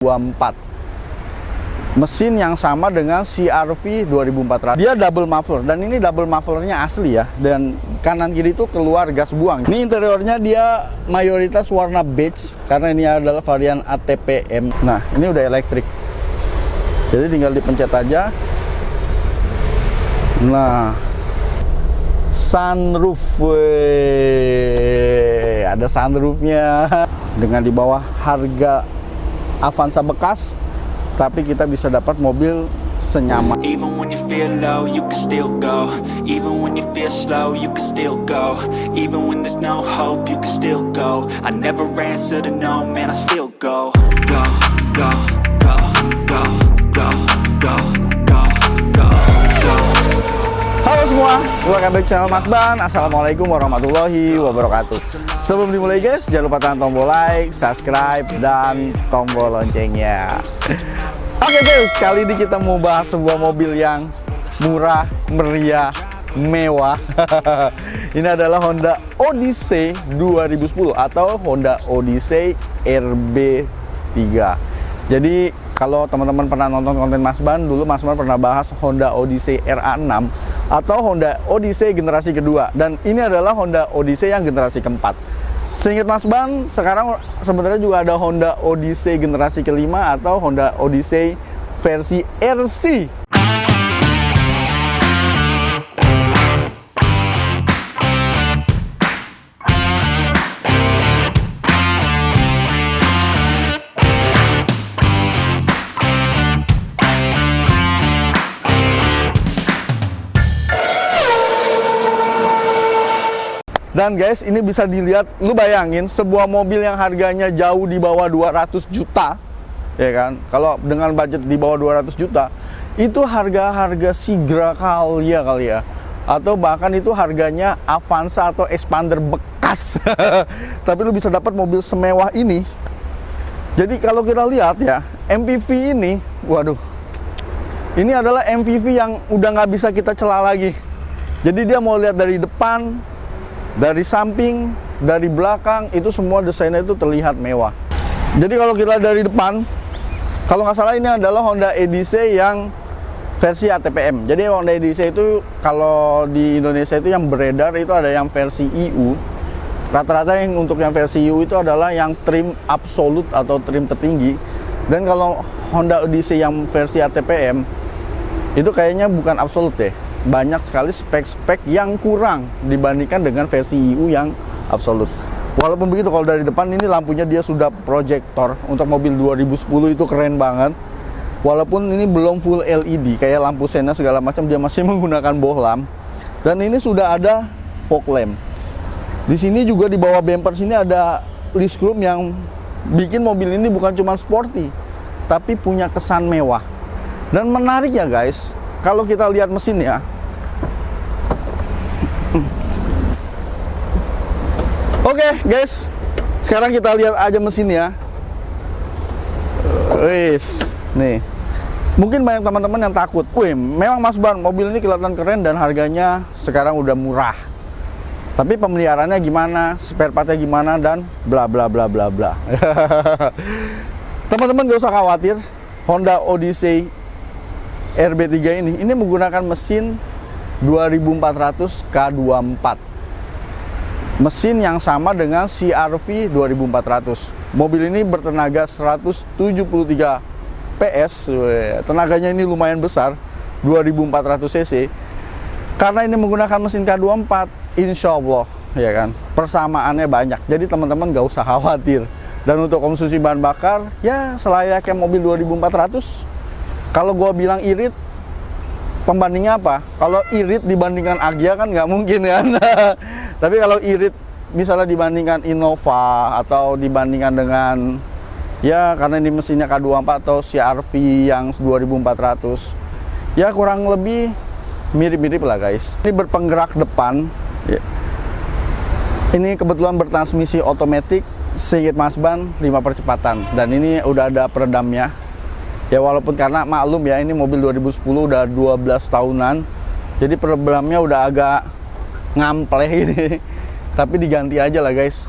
24. Mesin yang sama dengan CR-V 2400. Dia double muffler, dan ini double mufflernya asli ya. Dan kanan kiri itu keluar gas buang. Ini interiornya dia mayoritas warna beige karena ini adalah varian ATPM. Nah, ini udah elektrik. Jadi tinggal dipencet aja. Nah, sunroof, ada sunroofnya. Dengan di bawah harga Avanza bekas, tapi kita bisa dapat mobil senyaman. Even when you feel low, you can still go. Even when you feel slow, you can still go. Even when there's no hope, you can still go. I never answer to no, man, I still go. Go, go, go, go, go, go, go, go, go. Halo semua, welcome back channel Mas Ban. Assalamualaikum warahmatullahi wabarakatuh. Sebelum dimulai guys, jangan lupa tekan tombol like, subscribe, dan tombol loncengnya. Oke guys, kali ini kita mau bahas sebuah mobil yang murah, meriah, mewah. Ini adalah Honda Odyssey 2010 atau Honda Odyssey RB3. Jadi kalau teman-teman pernah nonton konten Mas Ban, dulu Mas Ban pernah bahas Honda Odyssey RA6 atau Honda Odyssey generasi kedua. Dan ini adalah Honda Odyssey yang generasi keempat. Seingat Mas Ban, sekarang sebenarnya juga ada Honda Odyssey generasi kelima atau Honda Odyssey versi RC. Dan guys, ini bisa dilihat, lu bayangin sebuah mobil yang harganya jauh di bawah 200 juta, ya kan? Kalau dengan budget di bawah 200 juta, itu harga-harga Sigra kali ya. Atau bahkan itu harganya Avanza atau Expander bekas. Tapi lu bisa dapat mobil semewah ini. Jadi kalau kita lihat ya, MPV ini, waduh, ini adalah MPV yang udah nggak bisa kita cela lagi. Jadi dia mau lihat dari depan, dari samping, dari belakang, itu semua desainnya itu terlihat mewah. Jadi kalau kita dari depan, kalau nggak salah ini adalah Honda Odyssey yang versi ATPM. Jadi Honda Odyssey itu kalau di Indonesia itu yang beredar itu ada yang versi EU. Rata-rata yang untuk yang versi EU itu adalah yang trim absolut atau trim tertinggi. Dan kalau Honda Odyssey yang versi ATPM itu kayaknya bukan absolut deh. Banyak sekali spek-spek yang kurang dibandingkan dengan versi EU yang absolut. Walaupun begitu, kalau dari depan ini lampunya dia sudah proyektor. Untuk mobil 2010 itu keren banget. Walaupun ini belum full LED, kayak lampu sena segala macam, dia masih menggunakan bohlam. Dan ini sudah ada fog lamp. Di sini juga di bawah bumper sini ada list chrome yang bikin mobil ini bukan cuma sporty, tapi punya kesan mewah. Dan menarik ya guys, kalau kita lihat mesinnya, oke guys, sekarang kita lihat aja mesinnya. Wis, nih, mungkin banyak teman-teman yang takut. Wih, memang Mas Ban, mobil ini kelihatan keren dan harganya sekarang udah murah. Tapi pemeliharaannya gimana, spare partnya gimana, dan bla bla bla bla bla. Teman-teman gak usah khawatir, Honda Odyssey RB3 ini menggunakan mesin 2400 K24. Mesin yang sama dengan CR-V 2400. Mobil ini bertenaga 173 PS. Tenaganya ini lumayan besar, 2400 cc. Karena ini menggunakan mesin K24, insya Allah ya kan, persamaannya banyak. Jadi teman-teman gak usah khawatir. Dan untuk konsumsi bahan bakar, ya selayaknya mobil 2400. Kalau gua bilang irit, pembandingnya apa? Kalau irit dibandingkan Agya kan nggak mungkin kan. Tapi kalau irit misalnya dibandingkan Innova atau dibandingkan dengan, ya karena ini mesinnya K24 atau CR-V yang 2400, ya kurang lebih mirip-mirip lah guys. Ini berpenggerak depan. Ini kebetulan bertransmisi otomatis, seingat Mas Ban 5 percepatan. Dan ini udah ada peredamnya. Ya walaupun karena maklum ya, ini mobil 2010 udah 12 tahunan. Jadi peredamnya udah agak ngampleh ini. Tapi diganti aja lah guys.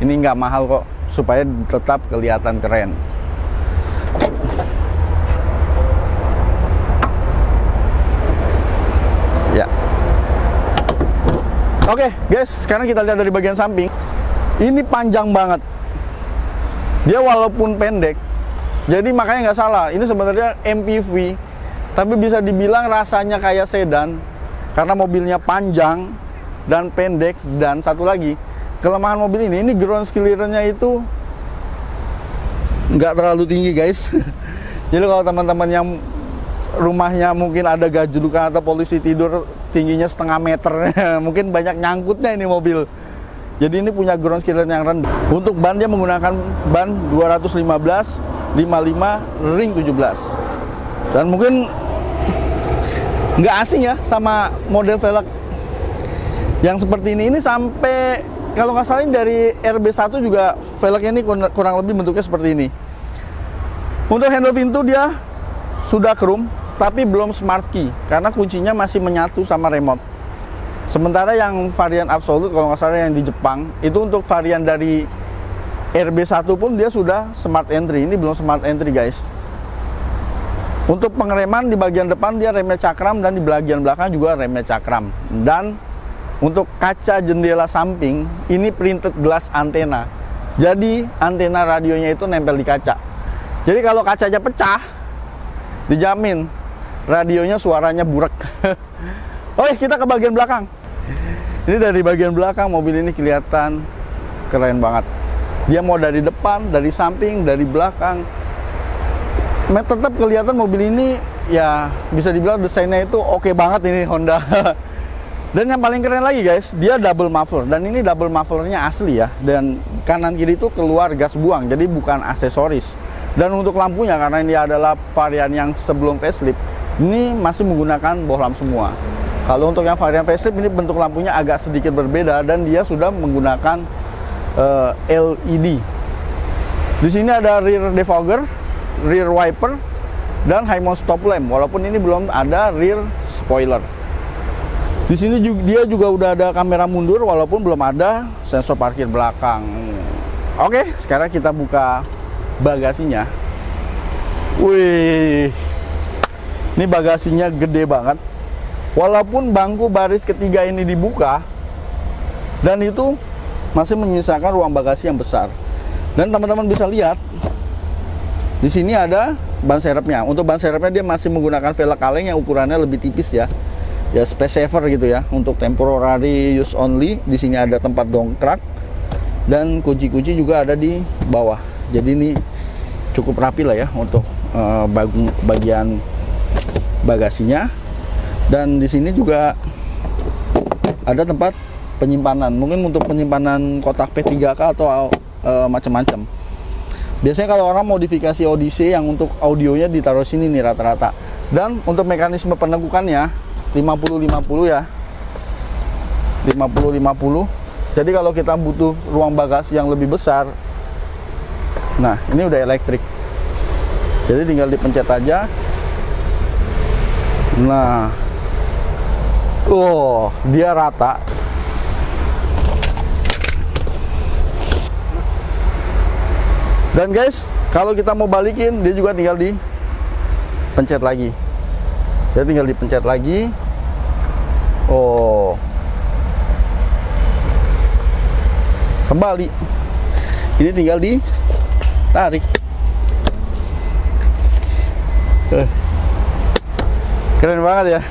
Ini nggak mahal kok, supaya tetap kelihatan keren. Oke, guys, sekarang kita lihat dari bagian samping. Ini panjang banget. Dia walaupun pendek, jadi makanya nggak salah. Ini sebenarnya MPV, tapi bisa dibilang rasanya kayak sedan karena mobilnya panjang dan pendek. Dan satu lagi, kelemahan mobil ini ground clearance-nya itu nggak terlalu tinggi, guys. Jadi kalau teman-teman yang rumahnya mungkin ada gajlukan atau polisi tidur tingginya setengah meter, mungkin banyak nyangkutnya ini mobil. Jadi ini punya ground clearance yang rendah. Untuk ban dia menggunakan ban 215 55 ring 17. Dan mungkin nggak asing ya sama model velg yang seperti ini. Ini sampai kalau nggak salah ini dari RB1 juga velgnya ini kurang lebih bentuknya seperti ini. Untuk handle pintu dia sudah chrome, tapi belum smart key karena kuncinya masih menyatu sama remote. Sementara yang varian absolute kalau nggak salah yang di Jepang itu untuk varian dari RB1 pun dia sudah smart entry. Ini belum smart entry, guys. Untuk pengereman di bagian depan dia remnya cakram dan di bagian belakang juga remnya cakram. Dan untuk kaca jendela samping ini printed glass antena. Jadi antena radionya itu nempel di kaca. Jadi kalau kacanya pecah, dijamin radionya suaranya burak. Oke, kita ke bagian belakang. Ini dari bagian belakang mobil ini kelihatan keren banget. Dia mau dari depan, dari samping, dari belakang. Tetap kelihatan mobil ini ya bisa dibilang desainnya itu oke banget ini Honda. Dan yang paling keren lagi, guys, dia double muffler. Dan ini double mufflernya asli ya. Dan kanan kiri itu keluar gas buang, jadi bukan aksesoris. Dan untuk lampunya karena ini adalah varian yang sebelum facelift, ini masih menggunakan bohlam semua. Kalau untuk yang varian facelift ini bentuk lampunya agak sedikit berbeda dan dia sudah menggunakan LED. Di sini ada rear defogger, rear wiper, dan high mount stop lamp. Walaupun ini belum ada rear spoiler. Di sini dia juga udah ada kamera mundur walaupun belum ada sensor parkir belakang. Oke, sekarang kita buka bagasinya. Wih, ini bagasinya gede banget. Walaupun bangku baris ketiga ini dibuka, dan itu masih menyisakan ruang bagasi yang besar. Dan teman-teman bisa lihat, di sini ada ban serepnya. Untuk ban serepnya dia masih menggunakan velg kaleng yang ukurannya lebih tipis ya. Ya space saver gitu ya. Untuk temporary use only, di sini ada tempat dongkrak dan kunci-kunci juga ada di bawah. Jadi ini cukup rapi lah ya untuk bagian bagasinya. Dan di sini juga ada tempat penyimpanan, mungkin untuk penyimpanan kotak P3K atau macam-macam. Biasanya kalau orang modifikasi Odyssey yang untuk audionya ditaruh sini nih rata-rata. Dan untuk mekanisme penekukannya 50-50 ya, 50-50. Jadi kalau kita butuh ruang bagasi yang lebih besar, nah ini udah elektrik. Jadi tinggal dipencet aja. Nah, dia rata. Dan guys, kalau kita mau balikin, dia juga tinggal dipencet lagi. Dia tinggal dipencet lagi. Kembali. Ini tinggal ditarik. Keren banget ya.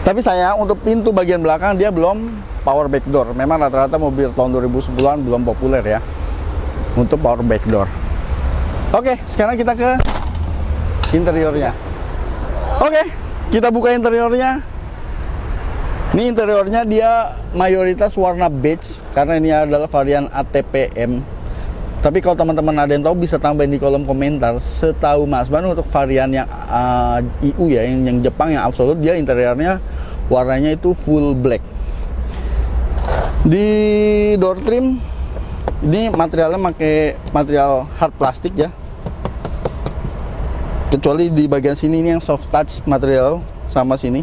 Tapi sayang untuk pintu bagian belakang dia belum power back door. Memang rata-rata mobil tahun 2010-an belum populer ya untuk power back door. Oke, sekarang kita ke interiornya. Oke, kita buka interiornya. Ini interiornya dia mayoritas warna beige karena ini adalah varian ATPM. Tapi kalau teman-teman ada yang tahu bisa tambahin di kolom komentar. Setahu Mas Ban untuk varian yang IU ya, yang Jepang yang absolute, dia interiornya warnanya itu full black. Di door trim ini materialnya pakai material hard plastik ya. Kecuali di bagian sini ini yang soft touch material sama sini.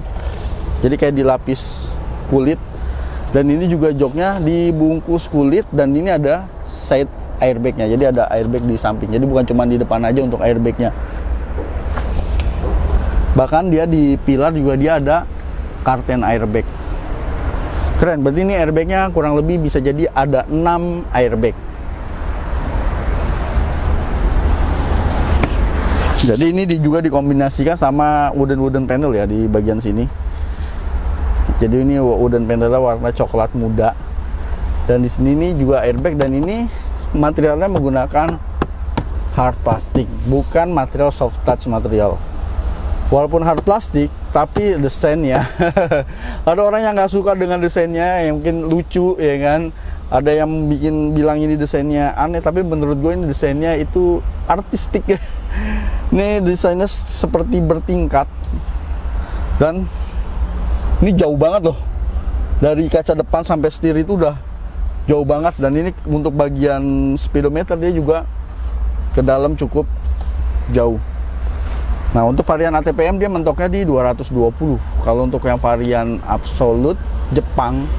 Jadi kayak dilapis kulit. Dan ini juga joknya dibungkus kulit dan ini ada side airbagnya. Jadi ada airbag di samping. Jadi bukan cuma di depan aja untuk airbagnya. Bahkan dia di pilar juga dia ada curtain airbag. Keren, berarti ini airbagnya kurang lebih bisa jadi ada 6 airbag. Jadi ini juga dikombinasikan sama wooden panel ya di bagian sini. Jadi ini wooden panelnya warna coklat muda. Dan di sini ini juga airbag, dan ini materialnya menggunakan hard plastik, bukan material soft touch material. Walaupun hard plastik, tapi desainnya ada orang yang nggak suka dengan desainnya, yang mungkin lucu ya kan. Ada yang bilang ini desainnya aneh, tapi menurut gue ini desainnya itu artistik ya. Ini desainnya seperti bertingkat, dan ini jauh banget loh, dari kaca depan sampai setir itu udah jauh banget. Dan ini untuk bagian speedometer dia juga ke dalam cukup jauh. Nah, untuk varian ATPM dia mentoknya di 220. Kalau untuk yang varian Absolute Jepang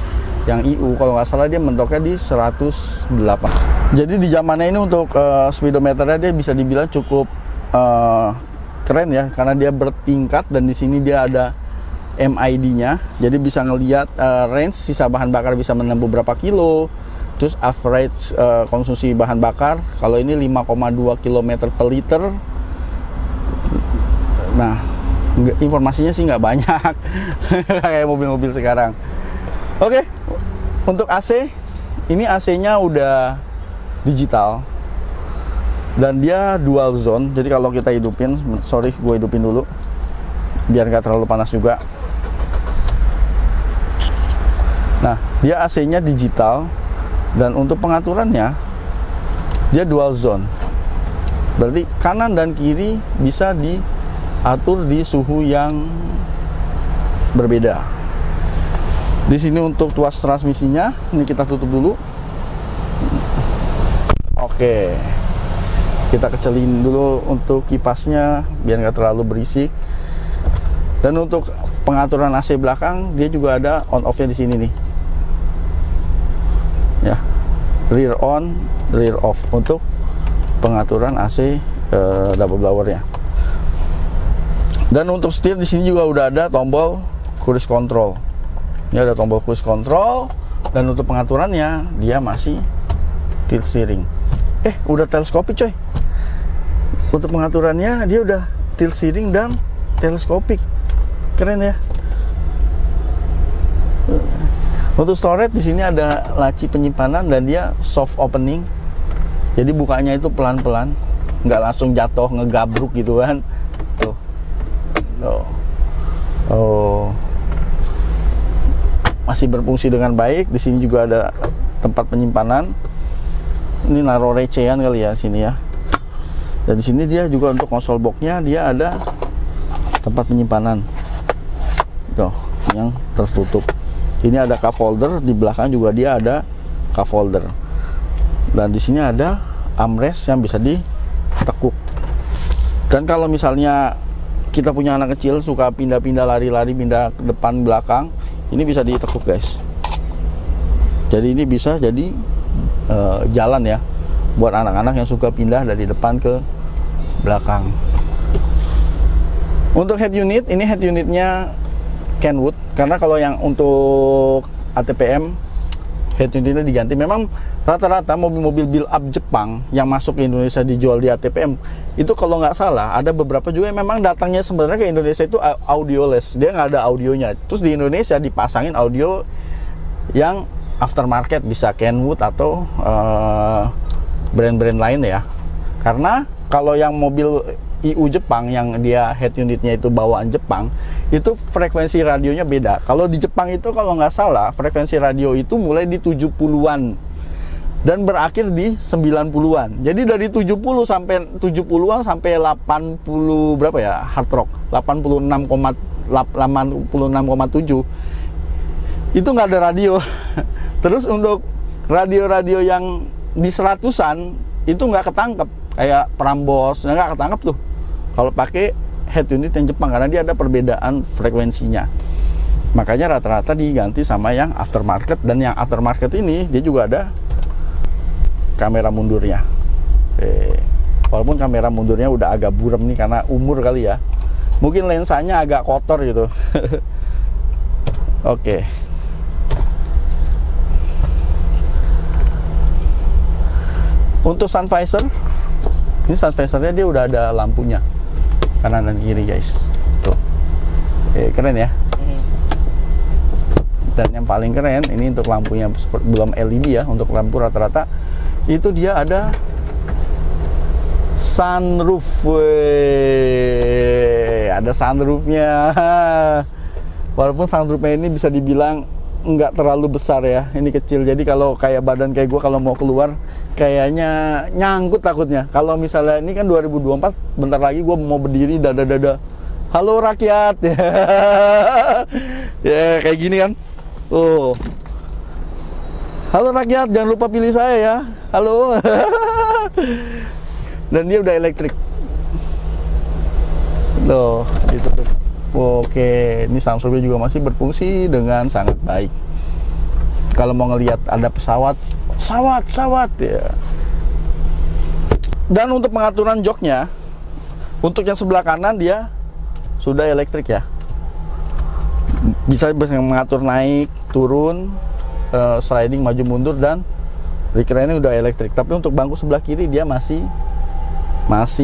yang IU, kalau nggak salah dia mentoknya di 108. Jadi di zamannya ini untuk speedometernya dia bisa dibilang cukup keren ya, karena dia bertingkat, dan di sini dia ada MID-nya. Jadi bisa ngelihat range sisa bahan bakar bisa menempuh berapa kilo. Terus average konsumsi bahan bakar, kalau ini 5,2 km per liter. Nah, informasinya sih nggak banyak kayak mobil-mobil sekarang. Oke, untuk AC, ini AC-nya udah digital dan dia dual zone. Jadi kalau kita hidupin, sorry gue hidupin dulu biar nggak terlalu panas juga. Nah, dia AC-nya digital, dan untuk pengaturannya dia dual zone. Berarti kanan dan kiri bisa diatur di suhu yang berbeda. Di sini untuk tuas transmisinya, ini kita tutup dulu. Oke, kita kecilin dulu untuk kipasnya biar nggak terlalu berisik. Dan untuk pengaturan AC belakang, dia juga ada on off-nya di sini nih. Ya, rear on, rear off untuk pengaturan AC double blower-nya. Dan untuk setir di sini juga udah ada tombol cruise control. Ini ada tombol cruise control, dan untuk pengaturannya dia masih tilt steering. Udah teleskopik coy. Untuk pengaturannya dia udah tilt steering dan teleskopik. Keren ya. Untuk storage di sini ada laci penyimpanan, dan dia soft opening. Jadi bukanya itu pelan-pelan, nggak langsung jatuh ngegabruk gitu kan. Tuh. Oh. Masih berfungsi dengan baik. Di sini juga ada tempat penyimpanan. Ini naruh recehan kali ya sini ya. Dan di sini dia juga untuk konsol boxnya dia ada tempat penyimpanan. Tuh, yang tertutup. Ini ada cup holder, di belakang juga dia ada cup holder. Dan di sini ada armrest yang bisa ditekuk. Dan kalau misalnya kita punya anak kecil suka pindah-pindah lari-lari, pindah ke depan belakang, ini bisa ditekuk guys. Jadi ini bisa jadi jalan ya buat anak-anak yang suka pindah dari depan ke belakang. Untuk head unit, ini head unitnya Kenwood, karena kalau yang untuk ATPM head unitnya diganti. Memang rata-rata mobil-mobil build up Jepang yang masuk ke Indonesia dijual di ATPM itu kalau nggak salah ada beberapa juga yang memang datangnya sebenarnya ke Indonesia itu audioless, dia nggak ada audionya. Terus di Indonesia dipasangin audio yang aftermarket, bisa Kenwood atau brand-brand lain ya. Karena kalau yang mobil IU Jepang yang dia head unitnya itu bawaan Jepang, itu frekuensi radionya beda. Kalau di Jepang itu kalau nggak salah frekuensi radio itu mulai di 70-an dan berakhir di 90-an. Jadi dari 70 sampai 70-an sampai 80 berapa ya hard rock 86,7 itu nggak ada radio. Terus untuk radio-radio yang di 100-an itu nggak ketangkep, kayak Prambors nggak ketangkep tuh kalau pakai head unit yang Jepang, karena dia ada perbedaan frekuensinya. Makanya rata-rata diganti sama yang aftermarket, dan yang aftermarket ini dia juga ada kamera mundurnya. Walaupun kamera mundurnya udah agak buram nih karena umur kali ya, mungkin lensanya agak kotor gitu. Oke. Untuk sun visor, ini sun visornya dia udah ada lampunya kanan dan kiri guys. Tuh, keren ya. Dan yang paling keren ini untuk lampunya belum LED ya. Untuk lampu rata-rata itu dia ada sunroof. Ada sunroofnya. Walaupun sunroofnya ini bisa dibilang nggak terlalu besar ya, ini kecil. Jadi kalau kayak badan kayak gue kalau mau keluar kayaknya nyangkut takutnya. Kalau misalnya ini kan 2024, bentar lagi gue mau berdiri dada-dada halo rakyat ya kayak gini kan. Halo rakyat, jangan lupa pilih saya ya, halo. Dan dia udah elektrik loh, gitu tuh. Oke, ini sunroofnya juga masih berfungsi dengan sangat baik. Kalau mau ngelihat ada pesawat ya. Dan untuk pengaturan joknya, untuk yang sebelah kanan dia sudah elektrik ya. Bisa mengatur naik, turun, sliding, maju mundur, dan recline-nya udah elektrik. Tapi untuk bangku sebelah kiri dia masih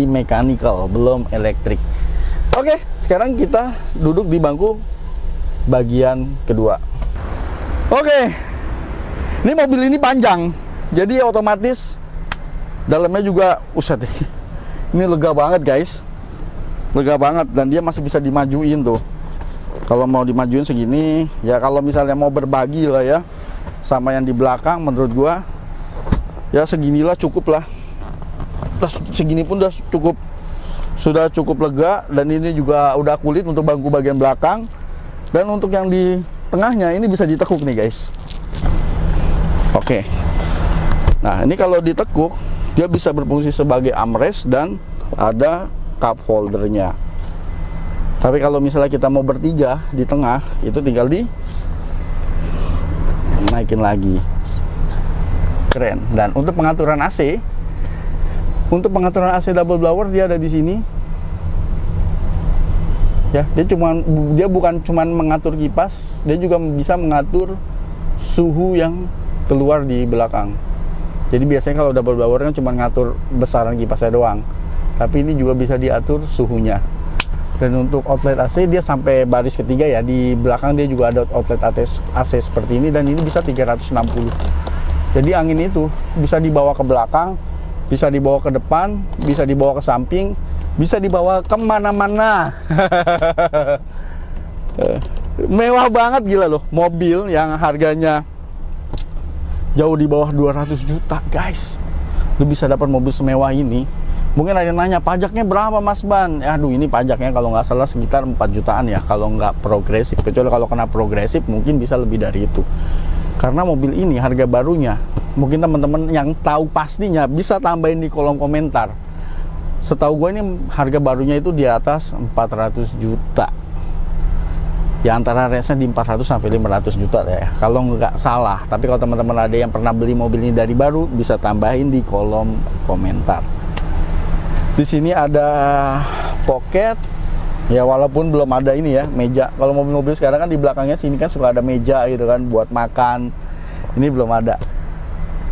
mechanical, belum elektrik. Oke, sekarang kita duduk di bangku bagian kedua. Oke, ini mobil ini panjang, jadi otomatis dalamnya juga uset. Ini lega banget guys, lega banget, dan dia masih bisa dimajuin tuh. Kalau mau dimajuin segini, ya kalau misalnya mau berbagi lah ya sama yang di belakang, menurut gua ya seginilah cukup lah. Segini pun udah cukup. Sudah cukup lega, dan ini juga udah kulit untuk bangku bagian belakang. Dan untuk yang di tengahnya ini bisa ditekuk nih guys. Oke. Nah, ini kalau ditekuk dia bisa berfungsi sebagai armrest dan ada cup holdernya. Tapi kalau misalnya kita mau bertiga di tengah, itu tinggal di naikin lagi. Keren. Dan untuk pengaturan AC, untuk pengaturan AC double blower dia ada di sini. Ya, dia bukan cuman mengatur kipas, dia juga bisa mengatur suhu yang keluar di belakang. Jadi biasanya kalau double blower kan cuma ngatur besaran kipasnya doang. Tapi ini juga bisa diatur suhunya. Dan untuk outlet AC dia sampai baris ketiga ya. Di belakang dia juga ada outlet AC seperti ini, dan ini bisa 360. Jadi angin itu bisa dibawa ke belakang, bisa dibawa ke depan, bisa dibawa ke samping, bisa dibawa kemana-mana. Mewah banget, gila loh. Mobil yang harganya jauh di bawah 200 juta guys, lu bisa dapat mobil semewah ini. Mungkin ada yang nanya, pajaknya berapa Mas Ban? Aduh, ini pajaknya kalau nggak salah sekitar 4 jutaan ya, kalau nggak progresif. Kecuali kalau kena progresif mungkin bisa lebih dari itu. Karena mobil ini harga barunya, mungkin teman-teman yang tahu pastinya bisa tambahin di kolom komentar. Setahu gue ini harga barunya itu di atas 400 juta. Ya antara range-nya di 400 sampai 500 juta ya, kalau nggak salah. Tapi kalau teman-teman ada yang pernah beli mobil ini dari baru, bisa tambahin di kolom komentar. Di sini ada pocket. Ya walaupun belum ada ini ya, meja. Kalau mobil-mobil sekarang kan di belakangnya sini kan suka ada meja gitu kan buat makan. Ini belum ada.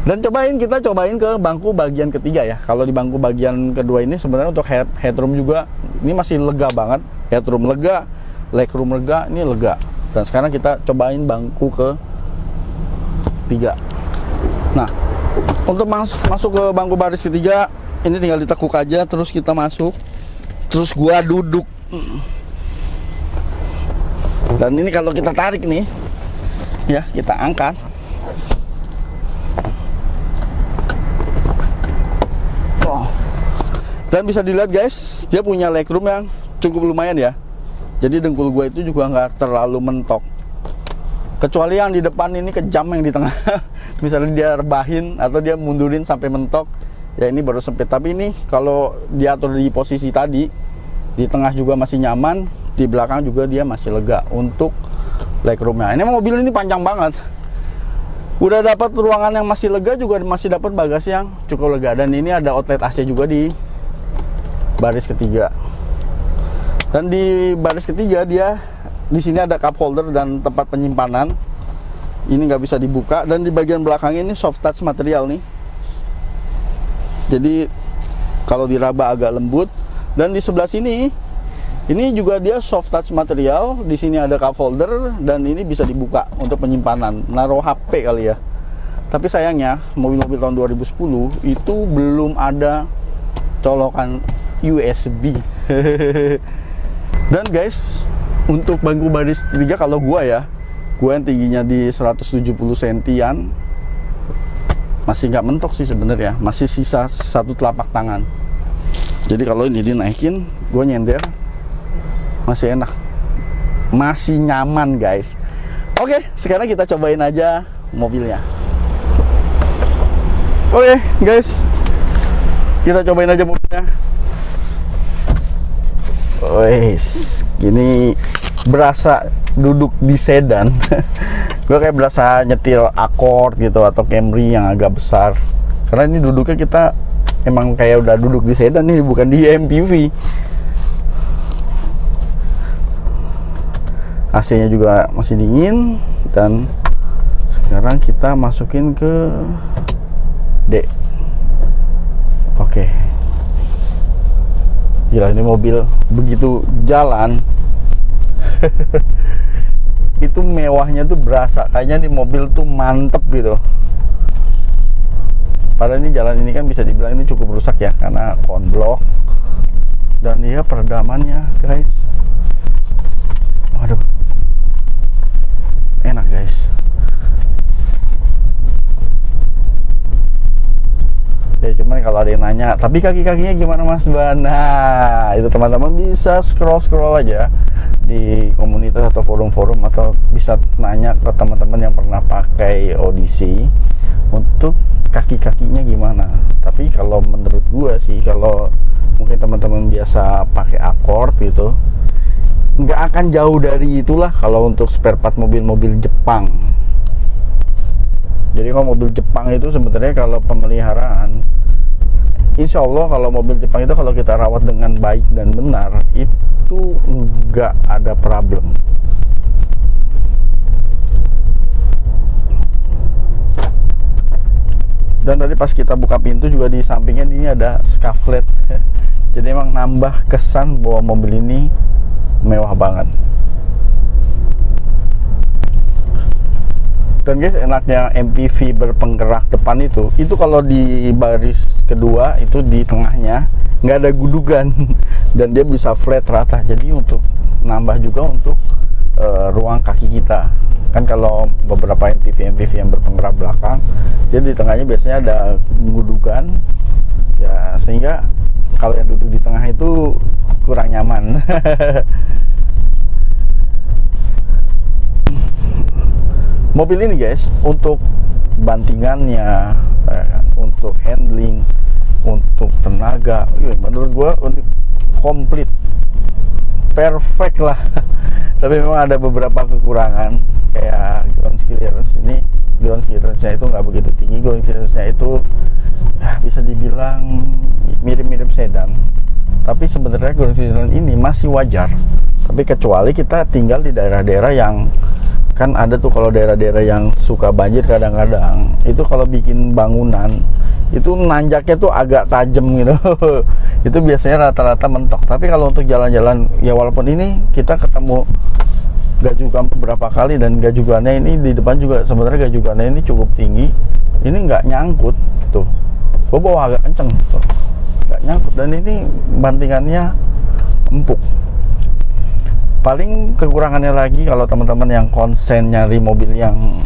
Dan kita cobain ke bangku bagian ketiga ya. Kalau di bangku bagian kedua ini sebenarnya untuk headroom juga ini masih lega banget. Headroom lega, legroom lega, ini lega. Dan sekarang kita cobain bangku ke ketiga. Nah, untuk masuk ke bangku baris ketiga, ini tinggal ditekuk aja, terus kita masuk. Terus gua duduk. Dan ini kalau kita tarik nih, ya kita angkat. Dan bisa dilihat guys, dia punya legroom yang cukup lumayan ya. Jadi dengkul gue itu juga nggak terlalu mentok. Kecuali yang di depan ini kejam, yang di tengah. Misalnya dia rebahin atau dia mundurin sampai mentok, ya ini baru sempit. Tapi ini kalau diatur di posisi tadi, di tengah juga masih nyaman, di belakang juga dia masih lega untuk legroomnya. Ini mobil ini panjang banget. Udah dapat ruangan yang masih lega, juga masih dapat bagasi yang cukup lega. Dan ini ada outlet AC juga di baris ketiga. Dan di baris ketiga dia di sini ada cup holder dan tempat penyimpanan. Ini nggak bisa dibuka. Dan di bagian belakang ini soft touch material nih. Jadi kalau diraba agak lembut. Dan di sebelah sini ini juga dia soft touch material. Di sini ada cup holder dan ini bisa dibuka untuk penyimpanan, naruh HP kali ya. Tapi sayangnya mobil-mobil tahun 2010 itu belum ada colokan USB. Dan guys, untuk bangku baris 3 kalau gua yang tingginya di 170 sentian, masih nggak mentok sih sebenarnya, masih sisa satu telapak tangan. Jadi kalau ini dinaikin, gua nyender masih enak, masih nyaman guys. Oke, sekarang kita cobain aja mobilnya. Oke guys, kita cobain aja mobilnya. Wes, gini berasa duduk di sedan. Gue kayak berasa nyetir Accord gitu atau Camry yang agak besar. Karena ini duduknya kita emang kayak udah duduk di sedan nih, bukan di MPV. AC-nya juga masih dingin. Dan sekarang kita masukin ke D. Oke. Gila, ini mobil begitu jalan itu mewahnya tuh berasa, kayaknya nih mobil tuh mantep gitu. Padahal ini jalan ini kan bisa dibilang ini cukup rusak ya, karena konblok. Dan dia peredamannya guys, waduh, enak guys. Ya cuman kalau ada yang nanya, tapi kaki-kakinya gimana Mas Ban? Nah, itu teman-teman bisa scroll aja di komunitas atau forum-forum, atau bisa nanya ke teman-teman yang pernah pakai Odyssey untuk kaki-kakinya gimana. Tapi kalau menurut gua sih, kalau mungkin teman-teman biasa pakai Accord gitu, nggak akan jauh dari itulah kalau untuk spare part mobil-mobil Jepang. Jadi kalau mobil Jepang itu sebenarnya kalau pemeliharaan, insya Allah kalau mobil Jepang itu kalau kita rawat dengan baik dan benar, itu nggak ada problem. Dan tadi pas kita buka pintu juga di sampingnya ini ada skylight. Jadi emang nambah kesan bahwa mobil ini mewah banget. Dan guys, enaknya MPV berpenggerak depan itu kalau di baris kedua itu di tengahnya nggak ada gudugan dan dia bisa flat rata. Jadi untuk nambah juga untuk ruang kaki kita. Kan kalau beberapa MPV yang berpenggerak belakang, dia di tengahnya biasanya ada gudugan ya, sehingga kalau yang duduk di tengah itu kurang nyaman. Mobil ini guys, untuk bantingannya, untuk handling, untuk tenaga, menurut gua komplit, perfect lah. Tapi memang ada beberapa kekurangan, kayak ground clearance. Ini ground clearance-nya itu nggak begitu tinggi. Ground clearance-nya itu bisa dibilang mirip-mirip sedan. Tapi sebenarnya ground clearance ini masih wajar. Tapi kecuali kita tinggal di daerah-daerah yang, kan ada tuh kalau daerah-daerah yang suka banjir kadang-kadang, itu kalau bikin bangunan itu nanjaknya tuh agak tajam gitu. Itu biasanya rata-rata mentok. Tapi kalau untuk jalan-jalan, ya walaupun ini kita ketemu gajukan beberapa kali, dan gajukannya ini di depan juga sebenarnya gajukannya ini cukup tinggi. Ini nggak nyangkut tuh, gue bawa agak kenceng tuh, nggak nyangkut. Dan ini bantingannya empuk. Paling kekurangannya lagi kalau teman-teman yang konsen nyari mobil yang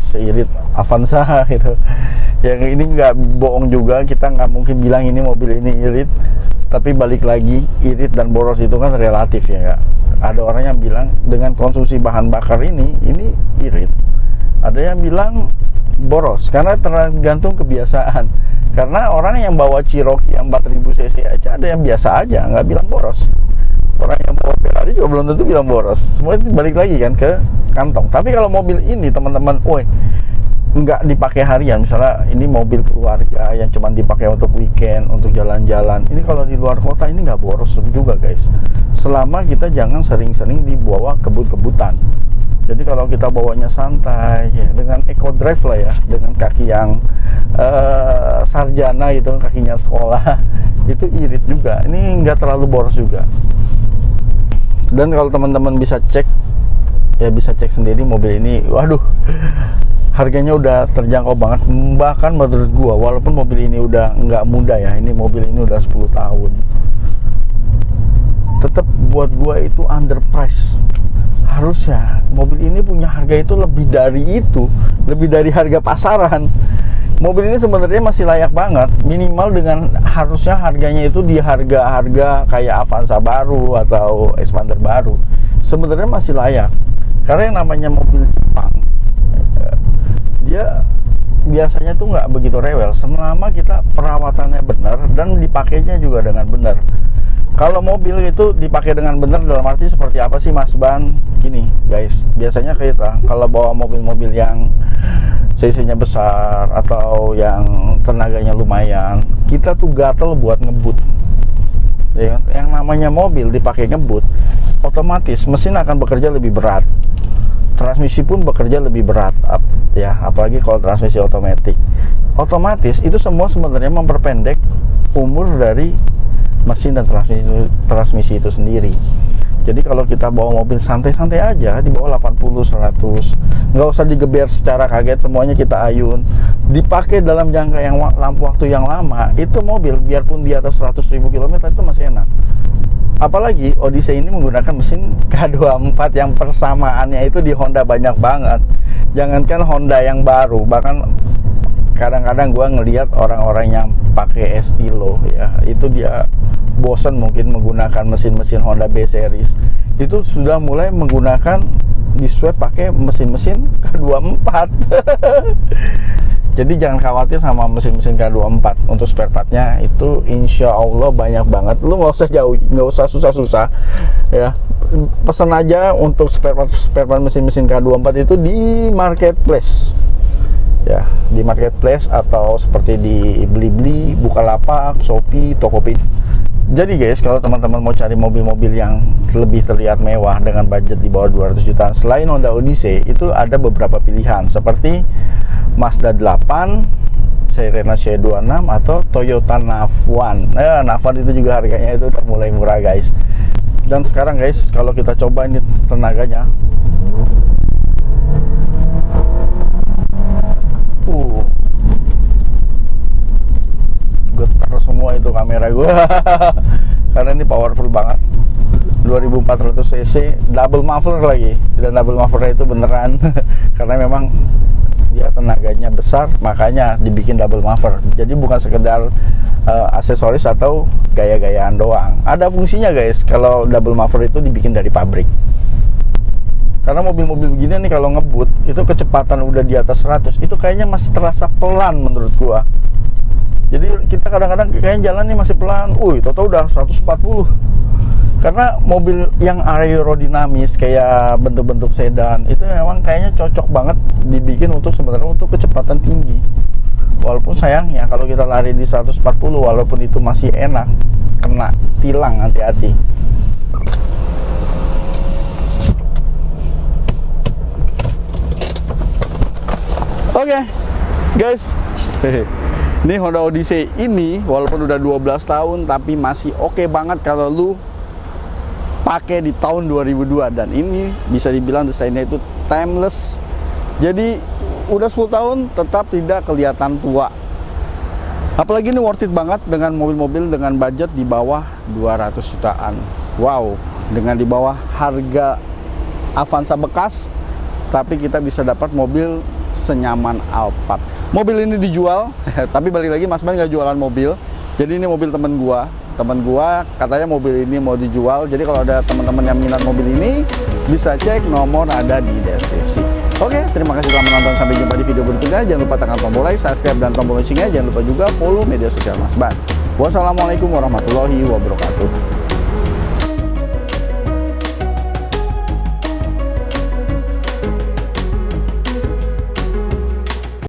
seirit Avanza gitu, yang ini nggak bohong juga, kita nggak mungkin bilang ini mobil ini irit. Tapi balik lagi, irit dan boros itu kan relatif ya. Ada orang yang bilang dengan konsumsi bahan bakar ini irit, ada yang bilang boros, karena tergantung kebiasaan. Karena orang yang bawa Cherokee yang 4000 cc aja ada yang biasa aja, nggak bilang boros. Orang yang bawa Ferrari juga belum tentu bilang boros. Semua itu balik lagi kan ke kantong. Tapi kalau mobil ini teman-teman, nggak dipakai harian, misalnya ini mobil keluarga yang cuma dipakai untuk weekend, untuk jalan-jalan, ini kalau di luar kota ini nggak boros juga guys, selama kita jangan sering-sering dibawa kebut-kebutan. Jadi kalau kita bawanya santai ya, dengan eco drive lah ya, dengan kaki yang sarjana gitu, kakinya sekolah, itu irit juga. Ini nggak terlalu boros juga. Dan kalau teman-teman bisa cek ya, bisa cek sendiri mobil ini, waduh, harganya udah terjangkau banget. Bahkan menurut gua, walaupun mobil ini udah nggak muda ya, ini mobil ini udah 10 tahun, tetap buat gua itu underprice. Harusnya mobil ini punya harga itu lebih dari itu, lebih dari harga pasaran. Mobil ini sebenarnya masih layak banget, minimal dengan harusnya harganya itu di harga-harga kayak Avanza baru atau Xpander baru. Sebenarnya masih layak, karena yang namanya mobil Jepang, dia biasanya tuh nggak begitu rewel selama kita perawatannya benar dan dipakainya juga dengan benar. Kalau mobil itu dipakai dengan benar dalam arti seperti apa sih Mas Ban? Gini guys, biasanya kita kalau bawa mobil-mobil yang cc-nya besar atau yang tenaganya lumayan, kita tuh gatel buat ngebut. Ya, yang namanya mobil dipakai ngebut, otomatis mesin akan bekerja lebih berat. Transmisi pun bekerja lebih berat, ya, apalagi kalau transmisi otomatis itu semua sebenarnya memperpendek umur dari mesin dan transmisi itu sendiri. Jadi kalau kita bawa mobil santai-santai aja, di bawah 80, 100, nggak usah digeber secara kaget, semuanya kita ayun, dipakai dalam jangka yang waktu yang lama, itu mobil biarpun di atas 100.000 km itu masih enak. Apalagi Odyssey ini menggunakan mesin K24 yang persamaannya itu di Honda banyak banget. Jangankan Honda yang baru, bahkan kadang-kadang gua ngelihat orang-orang yang pakai Estilo ya, itu dia bosan mungkin menggunakan mesin-mesin Honda B series, itu sudah mulai menggunakan di swap pakai mesin-mesin K24. Jadi jangan khawatir sama mesin-mesin K24. Untuk spare partnya itu insya Allah banyak banget. Lu nggak usah jauh, nggak usah susah-susah ya, pesan aja untuk spare part mesin-mesin K24 itu di marketplace ya, di marketplace atau seperti di Blibli, Bukalapak, Shopee, Tokopedia. Jadi guys, kalau teman-teman mau cari mobil-mobil yang lebih terlihat mewah dengan budget di bawah 200 jutaan selain Honda Odyssey, itu ada beberapa pilihan seperti Mazda 8, Serena C26 atau Toyota Navwan. Navwan itu juga harganya itu udah mulai murah guys. Dan sekarang guys, kalau kita coba ini tenaganya, getar semua itu kamera gue. Karena ini powerful banget, 2400 cc, double muffler lagi, dan double muffler itu beneran karena memang dia tenaganya besar, makanya dibikin double muffler. Jadi bukan sekedar aksesoris atau gaya-gayaan doang, ada fungsinya guys. Kalau double muffler itu dibikin dari pabrik, karena mobil-mobil begini nih kalau ngebut itu kecepatan udah di atas 100, itu kayaknya masih terasa pelan menurut gua. Jadi kita kadang-kadang kayaknya jalan nih masih pelan, tau-tau udah 140. Karena mobil yang aerodinamis kayak bentuk-bentuk sedan itu memang kayaknya cocok banget dibikin untuk sebenarnya untuk kecepatan tinggi. Walaupun sayangnya kalau kita lari di 140 walaupun itu masih enak, kena tilang, hati-hati. Oke, guys. Ini Honda Odyssey ini walaupun udah 12 tahun tapi masih oke banget kalau lu pakai di tahun 2002, dan ini bisa dibilang desainnya itu timeless. Jadi udah 10 tahun tetap tidak kelihatan tua. Apalagi ini worth it banget dengan mobil-mobil dengan budget di bawah 200 jutaan. Wow, dengan di bawah harga Avanza bekas, tapi kita bisa dapat mobil senyaman Alphard. Mobil ini dijual, tapi balik lagi Mas Ben nggak jualan mobil. Jadi ini mobil temen gua katanya mobil ini mau dijual. Jadi kalau ada teman-teman yang minat mobil ini bisa cek, nomor ada di deskripsi. Oke, terima kasih telah menonton, sampai jumpa di video berikutnya. Jangan lupa tekan tombol like, subscribe, dan tombol loncengnya. Jangan lupa juga follow media sosial Mas Ben. Wassalamualaikum warahmatullahi wabarakatuh.